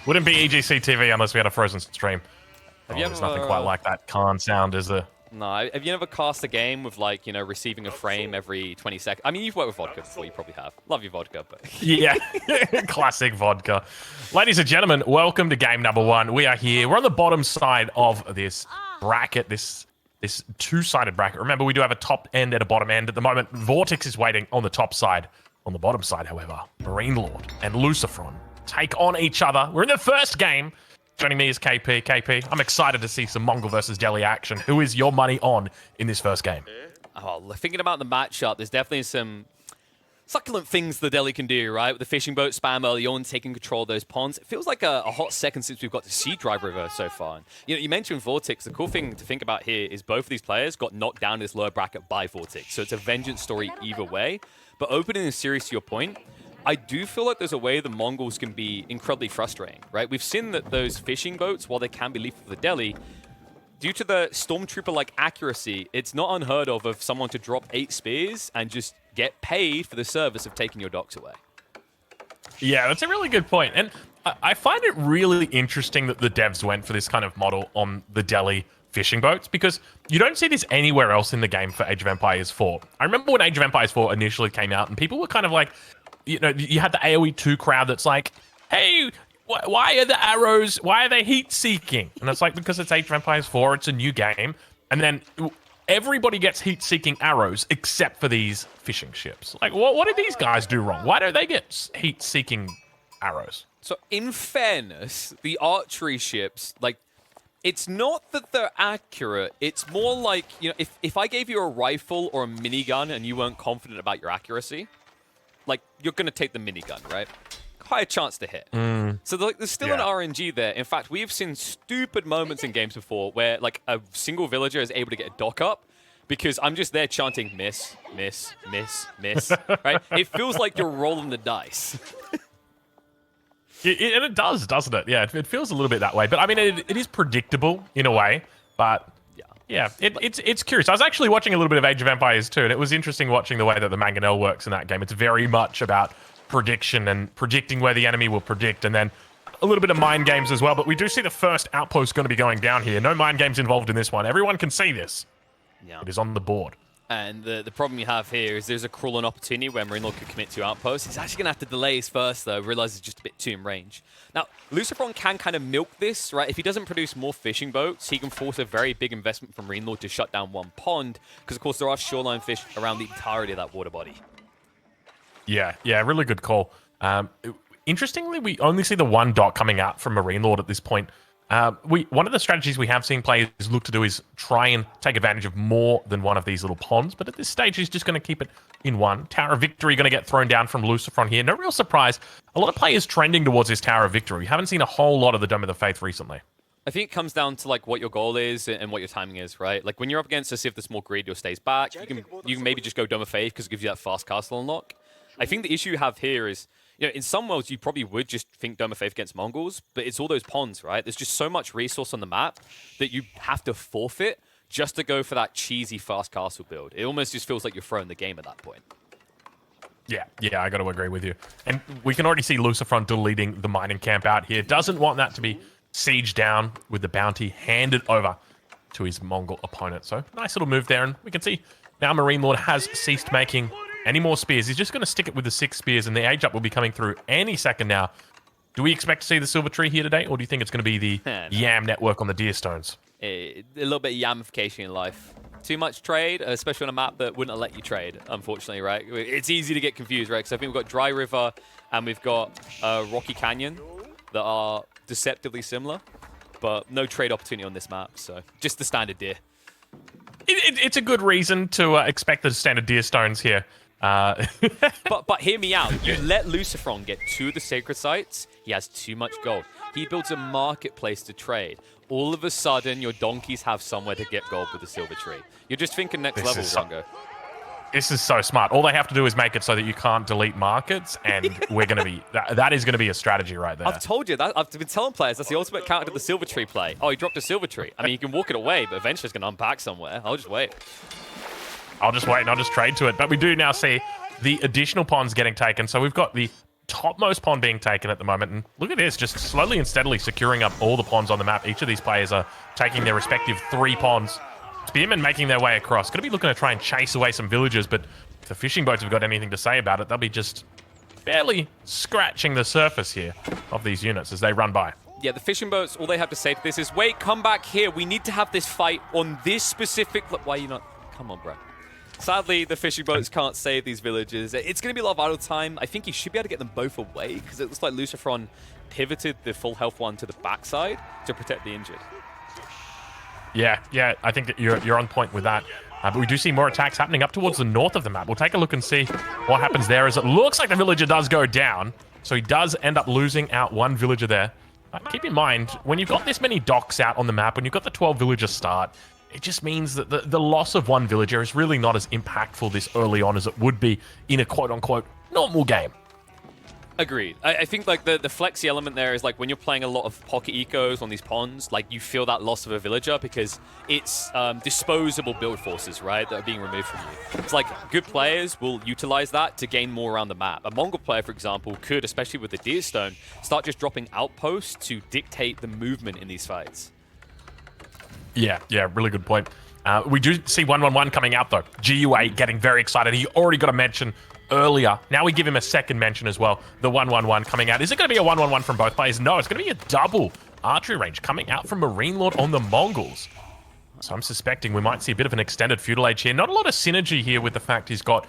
Wouldn't be EGCTV unless we had a frozen stream. There's nothing quite like that Khan sound, is there? No, have you ever cast a game with, like, you know, receiving a frame every 20 seconds? I mean, you've worked with vodka before, you probably have. Love your vodka, but... Yeah, classic vodka. Ladies and gentlemen, welcome to game number one. We are here. We're on the bottom side of this bracket, this two-sided bracket. Remember, we do have a top end and a bottom end. At the moment, Vortex is waiting on the top side. On the bottom side, however, MarineLorD and LucifroN take on each other. We're in the first game. Joining me is KP. KP, I'm excited to see some Mongol versus Delhi action. Who is your money on in this first game? Oh, thinking about the matchup, there's definitely some succulent things the Delhi can do, right? With the fishing boat spam early on, taking control of those ponds. It feels like a hot second since we've got to see Drive River so far. You know, you mentioned Vortex. The cool thing to think about here is both of these players got knocked down in this lower bracket by Vortex. So it's a vengeance story either way. But opening the series, to your point, I do feel like there's a way the Mongols can be incredibly frustrating, right? We've seen that those fishing boats, while they can be lethal for the Delhi, due to the Stormtrooper-like accuracy, it's not unheard of someone to drop 8 spears and just get paid for the service of taking your docks away. Yeah, that's a really good point. And I find it really interesting that the devs went for this kind of model on the Delhi fishing boats, because you don't see this anywhere else in the game for Age of Empires 4. I remember when Age of Empires 4 initially came out and people were kind of like, you know, you had the AoE 2 crowd that's like, hey, why are the arrows, why are they heat-seeking? And it's like, because it's Age of Empires 4, it's a new game. And then everybody gets heat-seeking arrows except for these fishing ships. Like, what did these guys do wrong? Why don't they get heat-seeking arrows? So, in fairness, the archery ships, like, it's not that they're accurate. It's more like, you know, if I gave you a rifle or a minigun and you weren't confident about your accuracy, like, you're going to take the minigun, right? Higher chance to hit. So there's still an RNG there. In fact, we've seen stupid moments in games before where, like, a single villager is able to get a dock up because I'm just there chanting miss, miss, miss, miss, right? It feels like you're rolling the dice. And it does, doesn't it? Yeah, it feels a little bit that way. But, I mean, it is predictable in a way, but... Yeah, it's curious. I was actually watching a little bit of Age of Empires 2, and it was interesting watching the way that the mangonel works in that game. It's very much about prediction and predicting where the enemy will predict, and then a little bit of mind games as well. But we do see the first outpost going to be going down here. No mind games involved in this one. Everyone can see this. Yeah. It is on the board. And the problem you have here is there's a cruel opportunity where MarineLorD could commit to outposts. He's actually going to have to delay his first, though. Realize it's just a bit too in range. Now, LucifroN can kind of milk this, right? If he doesn't produce more fishing boats, he can force a very big investment from MarineLorD to shut down one pond, because, of course, there are shoreline fish around the entirety of that water body. Yeah, really good call. Interestingly, we only see the one dock coming out from MarineLorD at this point. One of the strategies we have seen players look to do is try and take advantage of more than one of these little ponds, but at this stage he's just going to keep it in one. Tower of Victory going to get thrown down from LucifroN here. No real surprise. A lot of players trending towards this Tower of Victory. We haven't seen a whole lot of the Dome of the Faith recently. I think it comes down to, like, what your goal is and what your timing is, right? Like, when you're up against a Civ that's more greedy or stays back, you can maybe just go Dome of Faith because it gives you that fast castle unlock. I think the issue you have here is, you know, in some worlds, you probably would just think Dome of Faith against Mongols, but it's all those ponds, right? There's just so much resource on the map that you have to forfeit just to go for that cheesy fast castle build. It almost just feels like you're throwing the game at that point. Yeah, I got to agree with you. And we can already see LucifroN deleting the mining camp out here. Doesn't want that to be sieged down with the bounty handed over to his Mongol opponent. So, nice little move there. And we can see now MarineLorD has ceased making any more spears. He's just going to stick it with the 6 spears, and the age up will be coming through any second now. Do we expect to see the silver tree here today, or do you think it's going to be the Yam network on the deer stones? A little bit of yamification in life. Too much trade, especially on a map that wouldn't let you trade, unfortunately, right? It's easy to get confused, right? Because I think we've got Dry River and we've got Rocky Canyon that are deceptively similar, but no trade opportunity on this map, so just the standard deer. It's a good reason to expect the standard deer stones here. But hear me out. You let LucifroN get 2 of the sacred sites, he has too much gold. He builds a marketplace to trade. All of a sudden, your donkeys have somewhere to get gold with the silver tree. You're just thinking next level, Drongo. This is so smart. All they have to do is make it so that you can't delete markets, and we're going to be... that is going to be a strategy right there. I've told you that. I've been telling players that's the ultimate counter to the silver tree play. Oh, he dropped a silver tree. I mean, you can walk it away, but eventually it's going to unpack somewhere. I'll just wait. I'll just wait and I'll just trade to it. But we do now see the additional ponds getting taken. So we've got the topmost pawn being taken at the moment. And look at this, just slowly and steadily securing up all the pawns on the map. Each of these players are taking their respective 3 pawns. Spearmen making their way across. Going to be looking to try and chase away some villagers, but if the fishing boats have got anything to say about it, they'll be just barely scratching the surface here of these units as they run by. Yeah, the fishing boats, all they have to say to this is, wait, come back here. We need to have this fight on this specific... Why are you not... Come on, bro. Sadly, the fishing boats can't save these villagers. It's going to be a lot of idle time. I think he should be able to get them both away, because it looks like LucifroN pivoted the full health one to the backside to protect the injured. Yeah, I think that you're on point with that. But we do see more attacks happening up towards the north of the map. We'll take a look and see what happens there, as it looks like the villager does go down. So he does end up losing out 1 villager there. Keep in mind, when you've got this many docks out on the map, when you've got the 12 villager start, it just means that the loss of 1 villager is really not as impactful this early on as it would be in a quote-unquote normal game. Agreed. I think like the flexi element there is like when you're playing a lot of pocket ecos on these ponds, like you feel that loss of a villager because it's disposable build forces, right, that are being removed from you. It's like good players will utilize that to gain more around the map. A Mongol player, for example, could, especially with the Deer Stone, start just dropping outposts to dictate the movement in these fights. Yeah, really good point. We do see 111 coming out though. GU8 getting very excited. He already got a mention earlier. Now we give him a second mention as well. The 111 coming out. Is it going to be a 111 from both players? No, it's going to be a double archery range coming out from MarineLorD on the Mongols. So I'm suspecting we might see a bit of an extended feudal age here. Not a lot of synergy here with the fact he's got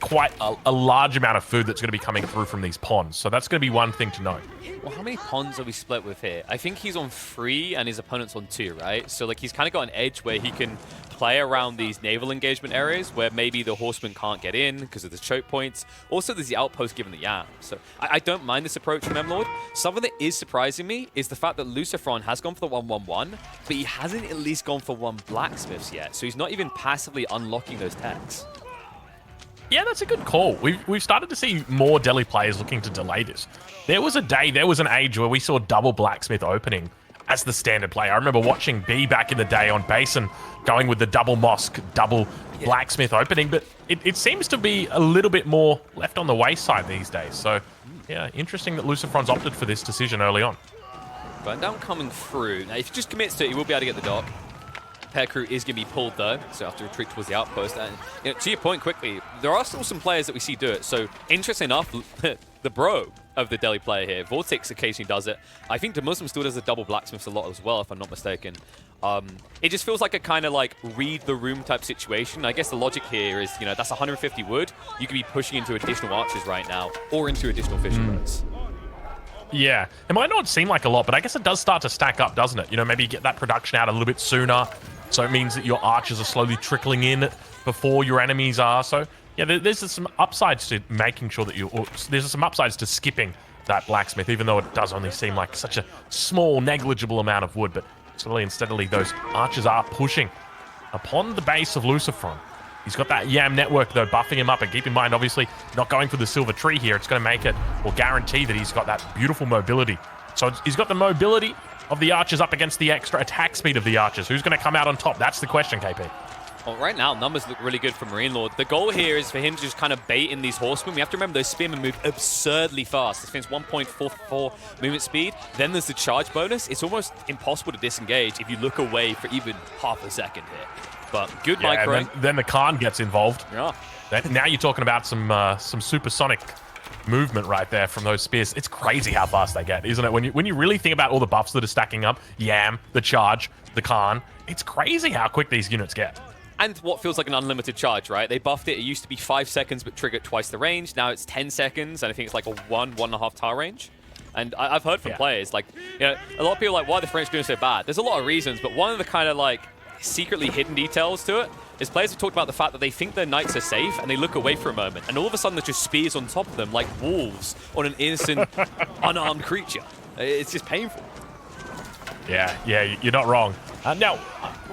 quite a large amount of food that's going to be coming through from these ponds. So that's going to be one thing to note. Well, how many ponds are we split with here? I think he's on 3 and his opponent's on 2, right? So like he's kind of got an edge where he can play around these naval engagement areas where maybe the horsemen can't get in because of the choke points. Also, there's the outpost given the yam. So I don't mind this approach from MLord. Something that is surprising me is the fact that LucifroN has gone for the 111, but he hasn't at least gone for 1 blacksmiths yet. So he's not even passively unlocking those techs. Yeah, that's a good call. We've started to see more Delhi players looking to delay this. There was an age where we saw double blacksmith opening as the standard play. I remember watching B back in the day on base and going with the double mosque, double blacksmith opening, but it seems to be a little bit more left on the wayside these days. So, yeah, interesting that LucifroN's opted for this decision early on. Burn down coming through. Now, if he just commits to it, he will be able to get the dock. Pair crew is going to be pulled though, so have to retreat towards the outpost. And to your point quickly, there are still some players that we see do it. So interesting enough, the bro of the Delhi player here, Vortex occasionally does it. I think the Muslim still does the double blacksmiths a lot as well, if I'm not mistaken. It just feels like a kind of like read the room type situation. I guess the logic here is, you know, that's 150 wood. You could be pushing into additional archers right now or into additional fishing boats. Yeah, it might not seem like a lot, but I guess it does start to stack up, doesn't it? You know, maybe you get that production out a little bit sooner. So it means that your archers are slowly trickling in before your enemies are. So, yeah, there's some upsides to making sure that there's some upsides to skipping that blacksmith, even though it does only seem like such a small, negligible amount of wood. But slowly and steadily, those archers are pushing upon the base of LucifroN. He's got that YAM network, though, buffing him up. And keep in mind, obviously, not going for the silver tree here. It's going to make it, or guarantee that he's got that beautiful mobility. So he's got the mobility of the archers up against the extra attack speed of the archers. Who's going to come out on top? That's the question, KP. Well, right now, numbers look really good for MarineLorD. The goal here is for him to just kind of bait in these horsemen. We have to remember those spearmen move absurdly fast. This thing's 1.44 movement speed. Then there's the charge bonus. It's almost impossible to disengage if you look away for even half a second here. But good micro. Then the Khan gets involved. Yeah. Now you're talking about some supersonic movement right there from those spears. It's crazy how fast they get, isn't it? When you really think about all the buffs that are stacking up, YAM, the charge, the Khan, it's crazy how quick these units get. And what feels like an unlimited charge, right? They buffed it. It used to be 5 seconds, but triggered twice the range. Now it's 10 seconds, and I think it's like a 1.5 tar range. And I've heard from players, like, you know, a lot of people are like, why are the French doing so bad? There's a lot of reasons, but one of the kind of like secretly hidden details to it is players have talked about the fact that they think their knights are safe and they look away for a moment, and all of a sudden there's just spears on top of them like wolves on an innocent, unarmed creature. It's just painful. Yeah, you're not wrong. Now,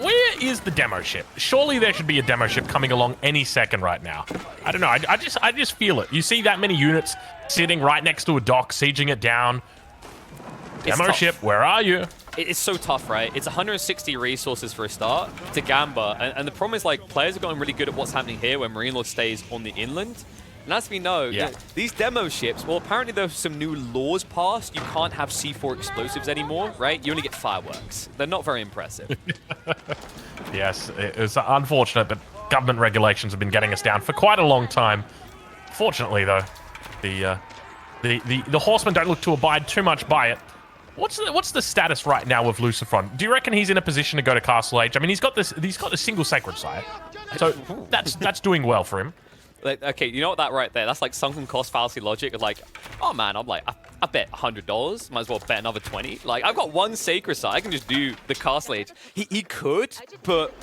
where is the demo ship? Surely there should be a demo ship coming along any second right now. I don't know. I just feel it. You see that many units sitting right next to a dock, sieging it down. Demo ship, where are you? It's so tough, right? It's 160 resources for a start to Gamba. And the problem is, like, players are getting really good at what's happening here when MarineLorD stays on the inland. And as we know, Yeah. you know, these demo ships, well, apparently there's some new laws passed. You can't have C4 explosives anymore, right? You only get fireworks. They're not very impressive. Yes, it's unfortunate, but government regulations have been getting us down for quite a long time. Fortunately, though, the horsemen don't look to abide too much by it. What's the status right now of LucifroN? Do you reckon he's in a position to go to Castle Age? I mean, he's got the single sacred site, so that's doing well for him. Like, okay, you know what that right there? That's like sunken cost fallacy logic of like, oh man, I bet $100. Might as well bet another 20. Like, I've got one sacred site. I can just do the Castle Age. He could, but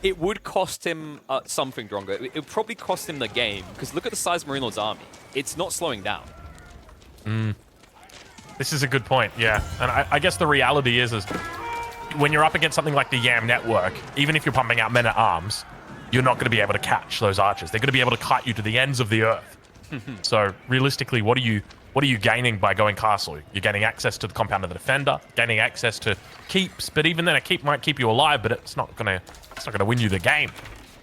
it would cost him something, Drongo. It would probably cost him the game, because look at the size of MarineLorD's army. It's not slowing down. This is a good point, yeah. And I guess the reality is when you're up against something like the YAM network, even if you're pumping out men-at-arms, you're not going to be able to catch those archers. They're going to be able to cut you to the ends of the earth. So realistically, what are you gaining by going castle? You're gaining access to the compound of the defender, gaining access to keeps, but even then a keep might keep you alive, but it's not gonna win you the game.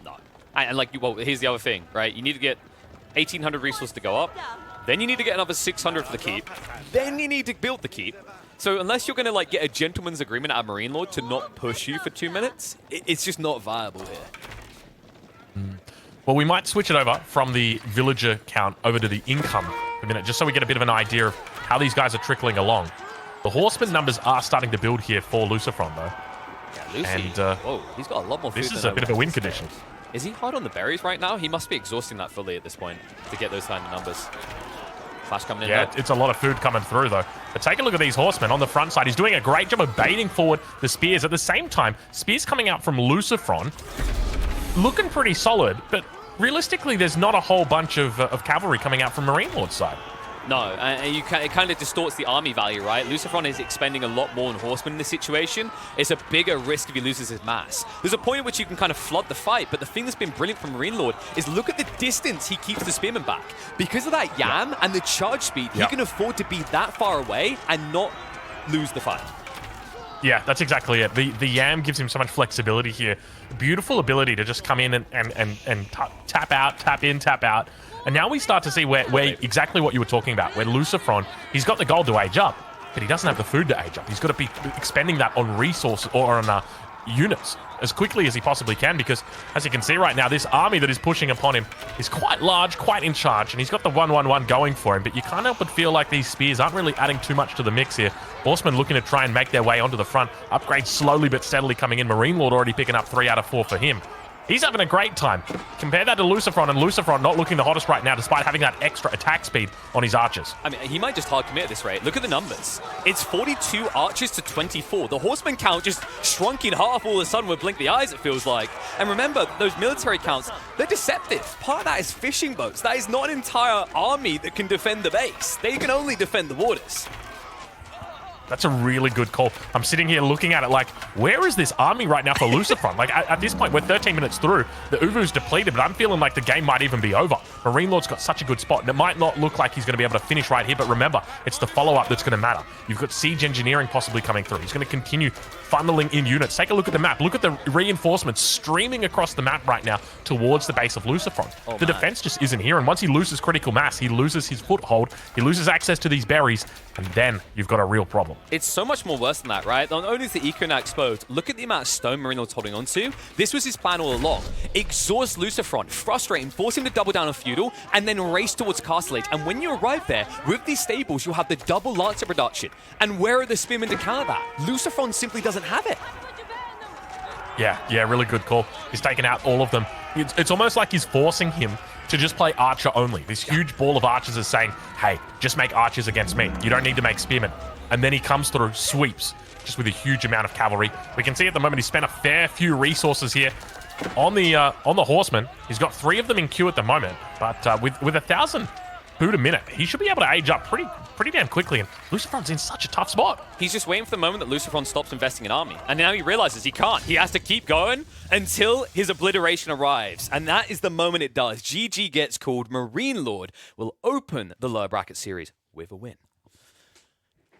No. And like, well, here's the other thing, right? You need to get 1,800 resources to go up. Then you need to get another 600 for the keep. Then you need to build the keep. So unless you're going to like get a gentleman's agreement out of MarineLorD to not push you for 2 minutes, it's just not viable here. Well, we might switch it over from the villager count over to the income for a minute, just so we get a bit of an idea of how these guys are trickling along. The horseman numbers are starting to build here for LucifroN, though. Yeah, Lucy. And whoa, he's got a lot more food. This is a bit of a win condition. Is he hard on the berries right now? He must be exhausting that fully at this point to get those kind of numbers. Flash coming in. Yeah, though. it's a lot of food coming through, though. But take a look at these horsemen on the front side. He's doing a great job of baiting forward the spears. At the same time, spears coming out from LucifroN, looking pretty solid, but realistically, there's not a whole bunch of cavalry coming out from MarineLorD's side. No, and it kind of distorts the army value, right? LucifroN is expending a lot more on horsemen in this situation. It's a bigger risk if he loses his mass. There's a point at which you can kind of flood the fight, but the thing that's been brilliant from MarineLorD is look at the distance he keeps the spearmen back. Because of that YAM and the charge speed, he can afford to be that far away and not lose the fight. Yeah, that's exactly it. The YAM gives him so much flexibility here. Beautiful ability to just come in and tap out, tap in, tap out. And now we start to see where exactly what you were talking about, where LucifroN, he's got the gold to age up, but he doesn't have the food to age up. He's got to be expending that on resources or on units as quickly as he possibly can, because as you can see right now, this army that is pushing upon him is quite large, quite in charge, and he's got the 1-1-1 going for him, but you can't help but feel like these spears aren't really adding too much to the mix here. Horsemen looking to try and make their way onto the front. Upgrades slowly but steadily coming in. MarineLorD already picking up 3 out of 4 for him. He's having a great time. Compare that to LucifroN, and LucifroN not looking the hottest right now, despite having that extra attack speed on his archers. I mean, he might just hard commit at this rate. Look at the numbers. It's 42 archers to 24. The horseman count just shrunk in half all of a sudden with blink the eyes, it feels like. And remember, those military counts, they're deceptive. Part of that is fishing boats. That is not an entire army that can defend the base. They can only defend the waters. That's a really good call. I'm sitting here looking at it like, where is this army right now for LucifroN? Like, at this point, we're 13 minutes through. The Uvu's depleted, but I'm feeling like the game might even be over. MarineLorD's got such a good spot, and it might not look like he's going to be able to finish right here, but remember, it's the follow-up that's going to matter. You've got siege engineering possibly coming through. He's going to continue funneling in units. Take a look at the map. Look at the reinforcements streaming across the map right now towards the base of LucifroN. The defense just isn't here, and once he loses critical mass, he loses his foothold, he loses access to these berries, and then you've got a real problem. It's so much more worse than that, right? Not only is the eco now exposed, look at the amount of stone MarineLorD's holding on to. This was his plan all along. Exhaust LucifroN, frustrate him, force him to double down on Feudal, and then race towards Castle Age. And when you arrive there, with these stables, you'll have the double Lancer production. And where are the spearmen to counter that? LucifroN simply doesn't have it. Yeah, really good call. He's taken out all of them. It's almost like he's forcing him to just play archer only. This huge ball of archers is saying, hey, just make archers against me. You don't need to make spearmen. And then he comes through, sweeps, just with a huge amount of cavalry. We can see at the moment he's spent a fair few resources here on the horseman. He's got 3 of them in queue at the moment, but with 1,000 food a minute, he should be able to age up pretty damn quickly, and LucifroN's in such a tough spot. He's just waiting for the moment that LucifroN stops investing in army, and now he realizes he can't. He has to keep going until his obliteration arrives, and that is the moment it does. GG gets called. MarineLorD will open the lower bracket series with a win.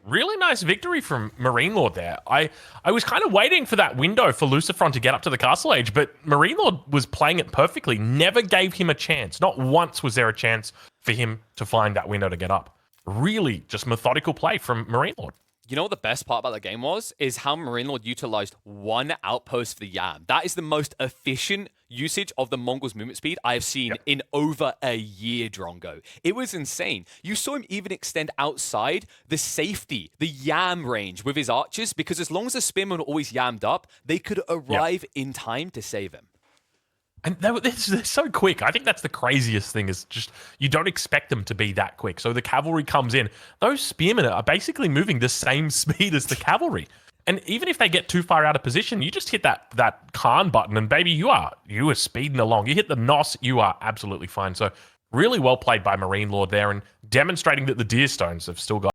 Really nice victory from MarineLorD there. I was kind of waiting for that window for LucifroN to get up to the castle age, but MarineLorD was playing it perfectly, never gave him a chance. Not once was there a chance for him to find that window to get up. Really just methodical play from MarineLorD. You know what the best part about the game was? Is how MarineLorD utilized one outpost for the Yam. That is the most efficient usage of the Mongol's movement speed I have seen in over a year, Drongo. It was insane. You saw him even extend outside the safety, the Yam range with his archers, because as long as the spearmen were always yammed up, they could arrive in time to save him. And they're so quick. I think that's the craziest thing is just you don't expect them to be that quick. So the cavalry comes in. Those spearmen are basically moving the same speed as the cavalry. And even if they get too far out of position, you just hit that Khan button and baby, you are speeding along. You hit the NOS, you are absolutely fine. So really well played by MarineLorD there and demonstrating that the Deer Stones have still got